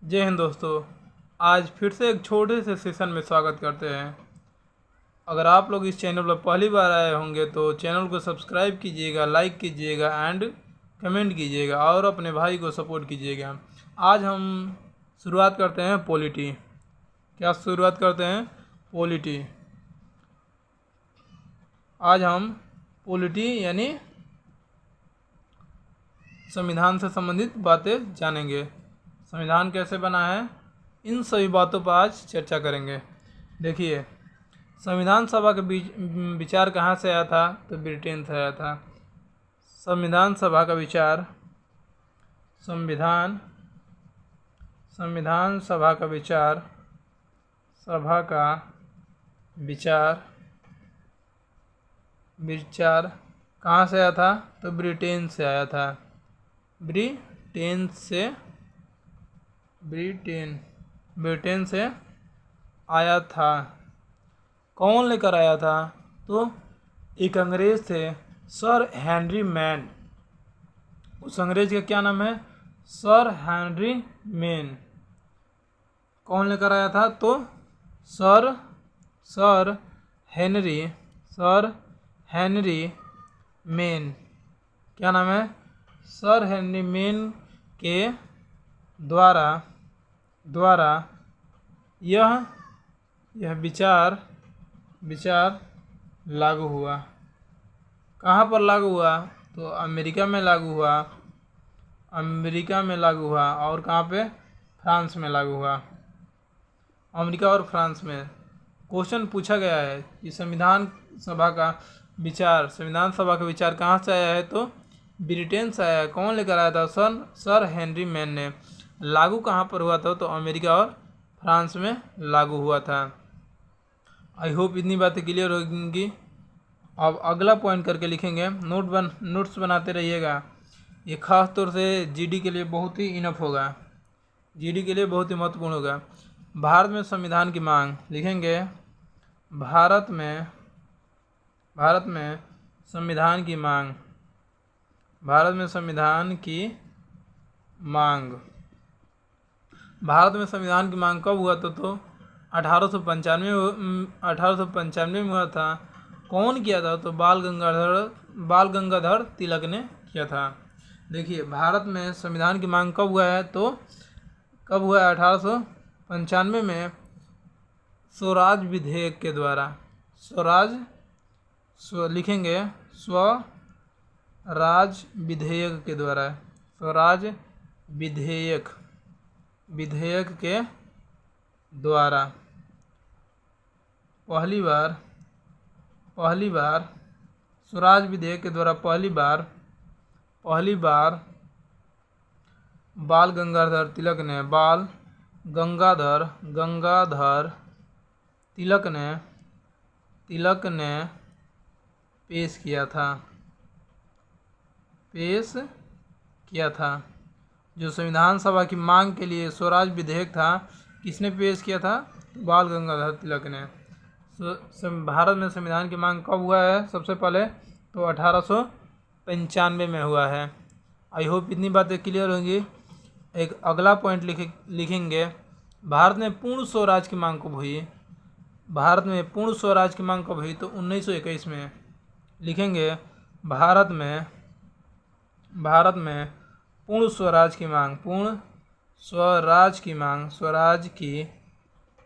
जय हिंद दोस्तों। आज फिर से एक छोटे से सेशन में स्वागत करते हैं। अगर आप लोग इस चैनल पर पहली बार आए होंगे तो चैनल को सब्सक्राइब कीजिएगा, लाइक कीजिएगा एंड कमेंट कीजिएगा और अपने भाई को सपोर्ट कीजिएगा। आज हम शुरुआत करते हैं पॉलिटी। क्या शुरुआत करते हैं? पॉलिटी। आज हम पॉलिटी यानी संविधान से संबंधित बातें जानेंगे। संविधान कैसे बना है, इन सभी बातों पर आज चर्चा करेंगे। देखिए, संविधान सभा के विचार कहाँ से आया था? तो ब्रिटेन से आया था। संविधान सभा का विचार संविधान सभा का विचार कहाँ से आया था? तो ब्रिटेन से आया था। ब्रिटेन से आया था। कौन लेकर आया था? तो एक अंग्रेज थे, सर हेनरी मैन। उस अंग्रेज का क्या नाम है? Sir Henry man. कौन लेकर आया था? तो सर हेनरी मैन। क्या नाम है? सर हेनरी मैन के द्वारा यह विचार लागू हुआ। कहाँ पर लागू हुआ? तो अमेरिका में लागू हुआ। और कहाँ पे? फ्रांस में लागू हुआ। अमेरिका और फ्रांस में। क्वेश्चन पूछा गया है कि संविधान सभा का विचार कहाँ से आया है? तो ब्रिटेन से आया है। कौन लेकर आया था? सर हेनरी मैन ने। लागू कहाँ पर हुआ था? तो अमेरिका और फ्रांस में लागू हुआ था। आई होप इतनी बातें क्लियर होंगी। अब अगला पॉइंट करके लिखेंगे। नोट्स बनाते रहिएगा। ये खास तौर से जीडी के लिए बहुत ही इनफ होगा, जीडी के लिए बहुत ही महत्वपूर्ण होगा। भारत में संविधान की मांग लिखेंगे। भारत में संविधान की मांग। भारत में संविधान की मांग कब हुआ था? तो 1895 में हुआ था। कौन किया था? तो बाल गंगाधर तिलक ने किया था। देखिए, भारत में संविधान की मांग कब हुआ है? तो कब हुआ है? 1895 में स्वराज विधेयक के द्वारा। लिखेंगे स्वराज विधेयक के द्वारा। स्वराज विधेयक के द्वारा पहली बार स्वराज विधेयक के द्वारा पहली बार बाल गंगाधर तिलक ने पेश किया था। जो संविधान सभा की मांग के लिए स्वराज विधेयक था, किसने पेश किया था? बाल गंगाधर तिलक ने। भारत में संविधान की मांग कब हुआ है? सबसे पहले तो 1895 में हुआ है। आई होप इतनी बातें क्लियर होंगी। एक अगला पॉइंट लिखेंगे। भारत में पूर्ण स्वराज की मांग कब हुई? भारत में पूर्ण स्वराज की मांग कब हुई? तो 1921 में। लिखेंगे भारत में पूर्ण स्वराज की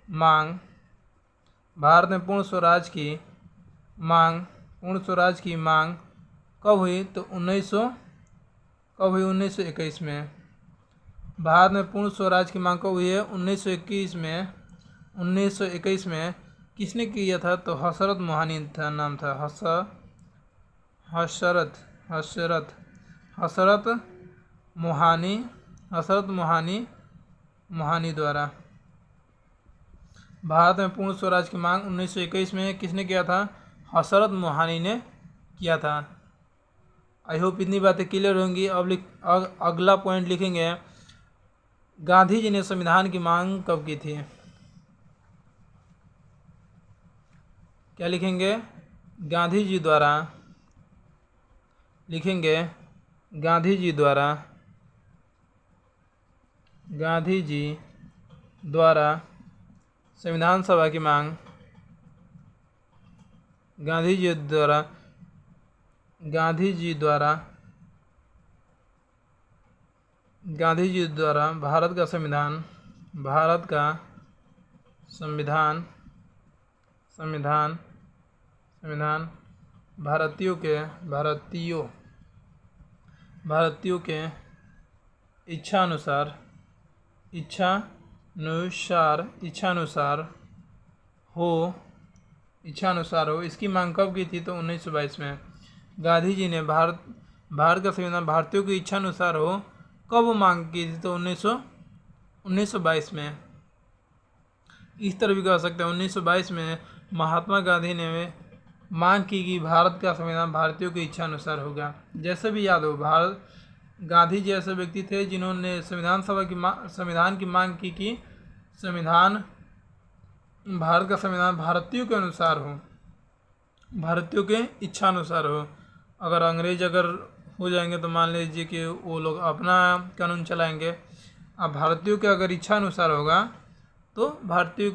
मांग। भारत में पूर्ण स्वराज की मांग कब हुई? तो 1921 में। भारत में पूर्ण स्वराज की मांग कब हुई है? 1921 में। किसने किया था? तो हसरत मोहानी था, नाम था हसरत मोहानी द्वारा। भारत में पूर्ण स्वराज की मांग 1921 में किसने किया था? हसरत मोहानी ने किया था। आई होप इतनी बातें क्लियर होंगी। अब अगला पॉइंट लिखेंगे। गांधी जी ने संविधान की मांग कब की थी? क्या लिखेंगे? गांधी जी द्वारा। लिखेंगे गांधी जी द्वारा संविधान सभा की मांग गांधी जी द्वारा भारत का संविधान भारतीयों के इच्छानुसार हो इसकी मांग कब की थी? तो 1922 में। गांधी जी ने भारत का संविधान भारतीयों की इच्छानुसार हो कब मांग की थी? तो 1922 में। इस तरह भी कह सकते हैं 1922 में महात्मा गांधी ने मांग की कि भारत का संविधान भारतीयों की इच्छा अनुसार होगा। जैसे भी याद हो, गांधी जी ऐसे व्यक्ति थे जिन्होंने संविधान की मांग की कि भारत का संविधान भारतीयों के अनुसार हो, भारतीयों के इच्छा अनुसार हो। अगर अंग्रेज हो जाएंगे तो मान लीजिए कि वो लोग अपना कानून चलाएंगे। अब भारतीयों के अगर इच्छा अनुसार होगा तो भारतीयों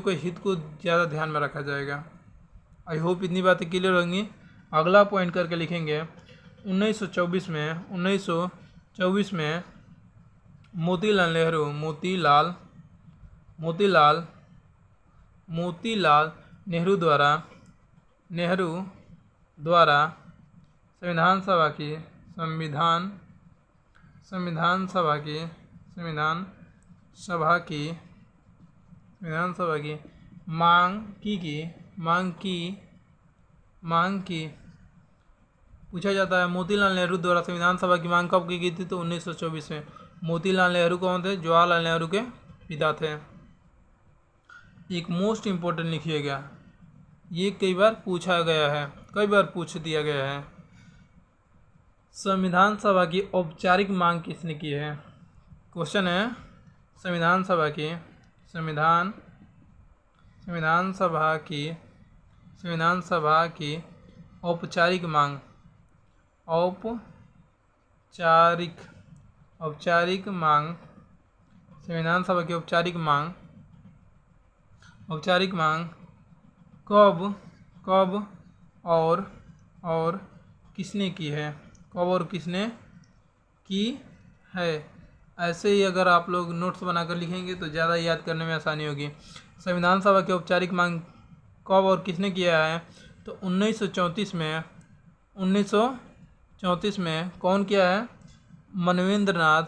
के हित को ज़्यादा ध्यान में रखा जाएगा। आई होप इतनी बातें क्लियर होंगी। अगला पॉइंट करके लिखेंगे 1924 में मोतीलाल नेहरू द्वारा संविधान सभा की मांग की पूछा जाता है मोतीलाल नेहरू द्वारा संविधान सभा की मांग कब की गई थी? तो 1924 में। मोतीलाल नेहरू कौन थे? जवाहरलाल नेहरू के पिता थे। एक मोस्ट इम्पोर्टेंट लिखिएगा, ये कई बार पूछ दिया गया है। संविधान सभा की औपचारिक मांग किसने की है? क्वेश्चन है संविधान सभा की औपचारिक मांग संविधान सभा की औपचारिक मांग कब और किसने की है? ऐसे ही अगर आप लोग नोट्स बनाकर लिखेंगे तो ज़्यादा याद करने में आसानी होगी। संविधान सभा की औपचारिक मांग कब और किसने किया है? तो 1934 में कौन किया है? मानवेंद्र नाथ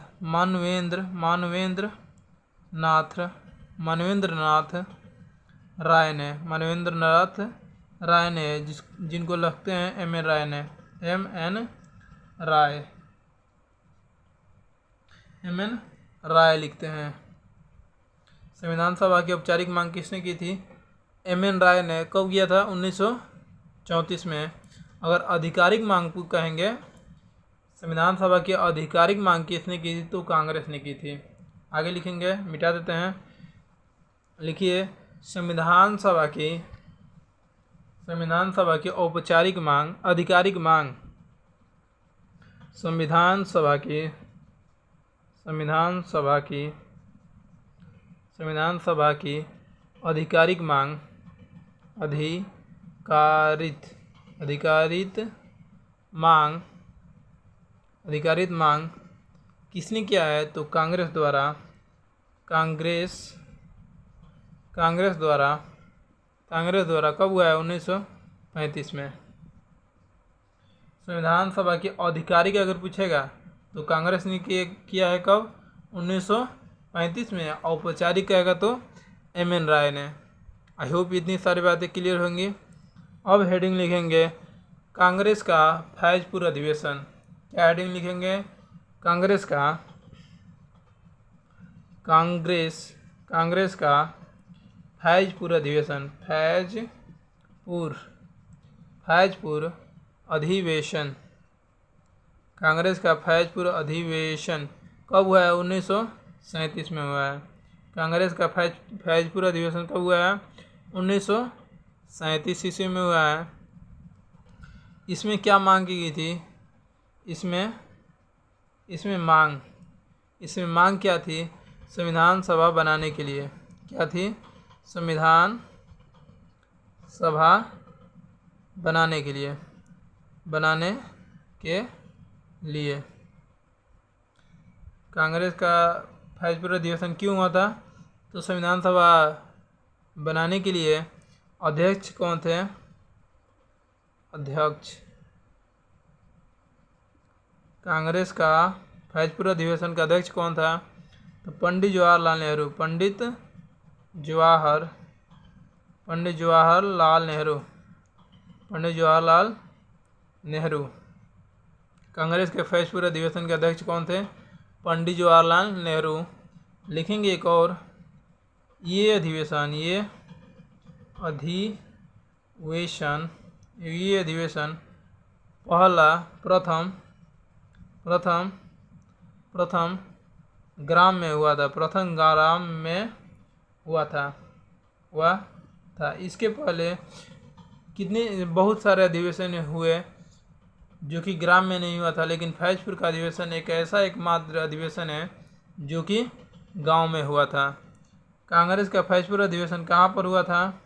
राय ने जिनको लगते हैं MN राय लिखते हैं। संविधान सभा की औपचारिक मांग किसने की थी? MN राय ने। कब किया था? 1934 में। अगर आधिकारिक मांग को कहेंगे संविधान सभा की आधिकारिक मांग किसने की थी? तो कांग्रेस ने की थी। आगे लिखेंगे, मिटा देते हैं। लिखिए संविधान सभा की औपचारिक मांग आधिकारिक मांग संविधान सभा की आधिकारिक मांग किसने किया है? तो कांग्रेस द्वारा कब हुआ है? 1935 में। संविधान सभा की आधिकारिक अगर पूछेगा तो कांग्रेस ने किया है कब? 1935 में। औपचारिक कहेगा तो MN राय ने। आई होप इतनी सारी बातें क्लियर होंगी। अब हेडिंग लिखेंगे कांग्रेस का फैजपुर अधिवेशन। क्या हेडिंग लिखेंगे? कांग्रेस का फैजपुर अधिवेशन। कांग्रेस का फैजपुर अधिवेशन कब हुआ है? 1937 में हुआ है। कांग्रेस का फैजपुर अधिवेशन कब हुआ है? 1937 ईस्वी में हुआ है। इसमें क्या मांग की गई थी? इसमें मांग क्या थी? संविधान सभा बनाने के लिए। क्या थी? संविधान सभा बनाने के लिए। कांग्रेस का 22वां अधिवेशन क्यों हुआ था? तो संविधान सभा बनाने के लिए। अध्यक्ष कौन थे? अध्यक्ष कांग्रेस का 22वां अधिवेशन का अध्यक्ष कौन था? तो पंडित जवाहरलाल नेहरू। पंडित जवाहरलाल नेहरू। कांग्रेस के 22वां अधिवेशन के अध्यक्ष कौन थे? पंडित जवाहरलाल नेहरू। लिखेंगे एक और, ये अधिवेशन प्रथम ग्राम में हुआ था। इसके पहले बहुत सारे अधिवेशन हुए जो कि ग्राम में नहीं हुआ था, लेकिन फैजपुर का अधिवेशन एक ऐसा एकमात्र अधिवेशन है जो कि गांव में हुआ था। कांग्रेस का फैजपुर अधिवेशन कहाँ पर हुआ था?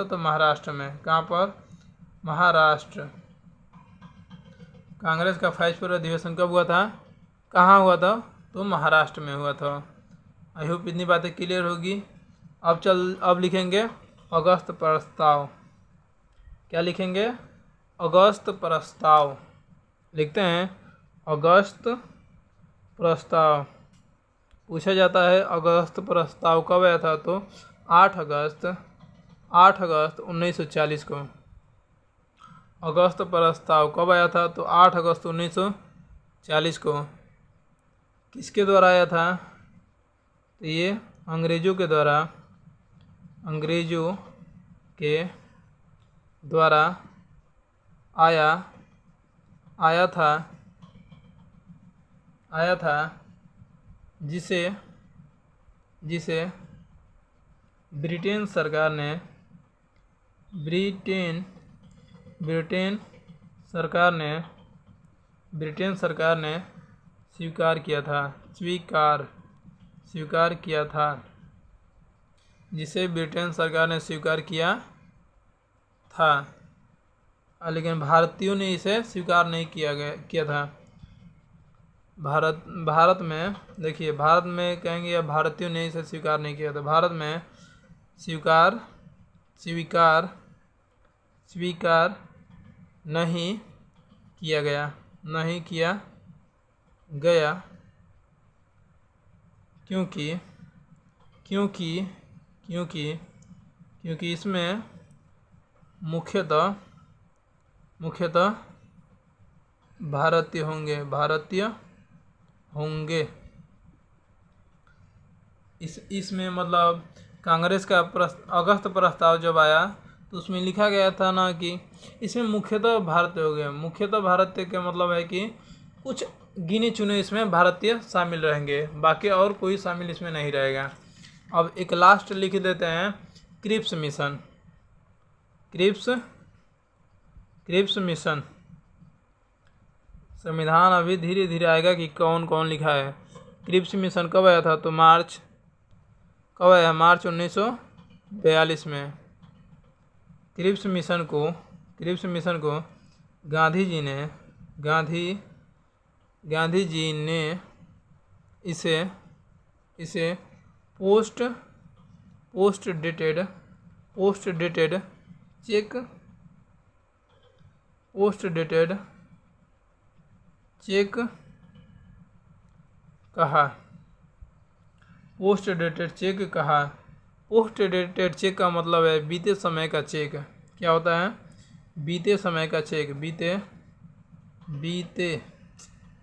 तो महाराष्ट्र में। कहाँ पर? महाराष्ट्र। कांग्रेस का फैजपुर अधिवेशन कब हुआ था? कहाँ हुआ था? तो महाराष्ट्र में हुआ था। आई होप इतनी बातें क्लियर होगी। अब लिखेंगे अगस्त प्रस्ताव। क्या लिखेंगे? अगस्त प्रस्ताव। लिखते हैं अगस्त प्रस्ताव। पूछा जाता है अगस्त प्रस्ताव कब आया था? तो 8 अगस्त 1940 को। अगस्त प्रस्ताव कब आया था? तो 8 अगस्त 1940 को। किसके द्वारा आया था? तो ये अंग्रेजों के द्वारा आया था, जिसे ब्रिटेन सरकार ने स्वीकार किया था। जिसे ब्रिटेन सरकार ने स्वीकार किया था, लेकिन भारतीयों ने इसे स्वीकार नहीं किया था। भारत में देखिए, भारत में कहेंगे या भारतीयों ने इसे स्वीकार नहीं किया था। भारत में स्वीकार नहीं किया गया क्योंकि इसमें मुख्यतः भारतीय होंगे। इसमें मतलब कांग्रेस का अगस्त प्रस्ताव जब आया तो उसमें लिखा गया था ना कि इसमें मुख्यतः भारतीय हो गए। मुख्यतः भारतीय का मतलब है कि कुछ गिने चुने इसमें भारतीय शामिल रहेंगे, बाकी और कोई शामिल इसमें नहीं रहेगा। अब एक लास्ट लिख देते हैं, क्रिप्स मिशन। संविधान अभी धीरे धीरे आएगा कि कौन कौन लिखा है। क्रिप्स मिशन कब आया था? तो मार्च 1942 में। क्रिप्स मिशन को गांधी जी ने इसे पोस्ट डेटेड चेक कहा। पोस्ट डेटेड चेक का मतलब है बीते समय का चेक। क्या होता है? बीते समय का चेक। बीते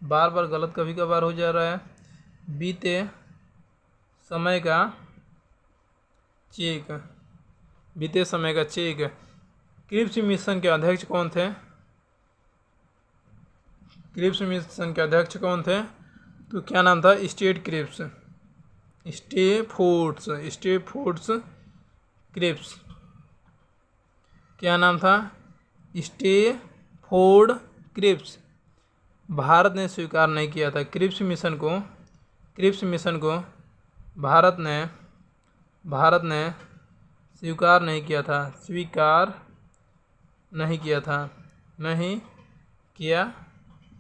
बार बार गलत कभी कभार हो जा रहा है। बीते समय का चेक। क्रिप्स मिशन के अध्यक्ष कौन थे? तो क्या नाम था? स्टेफोर्ड्स क्रिप्स। क्या नाम था? Stafford Cripps. भारत ने स्वीकार नहीं किया था। क्रिप्स मिशन को भारत ने स्वीकार नहीं किया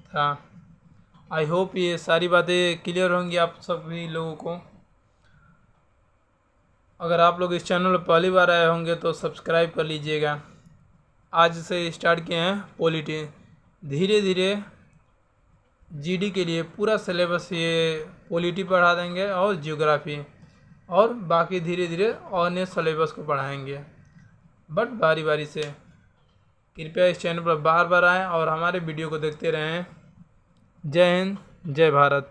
था। आई होप ये सारी बातें क्लियर होंगी आप सभी लोगों को। अगर आप लोग इस चैनल पर पहली बार आए होंगे तो सब्सक्राइब कर लीजिएगा। आज से स्टार्ट किए हैं पॉलिटी। धीरे धीरे जीडी के लिए पूरा सिलेबस ये पॉलिटी पढ़ा देंगे और ज्योग्राफी, और बाकी धीरे धीरे अन्य सिलेबस को पढ़ाएंगे, बट बारी बारी से। कृपया इस चैनल पर बार बार आएँ और हमारे वीडियो को देखते रहें। जय हिंद, जय भारत।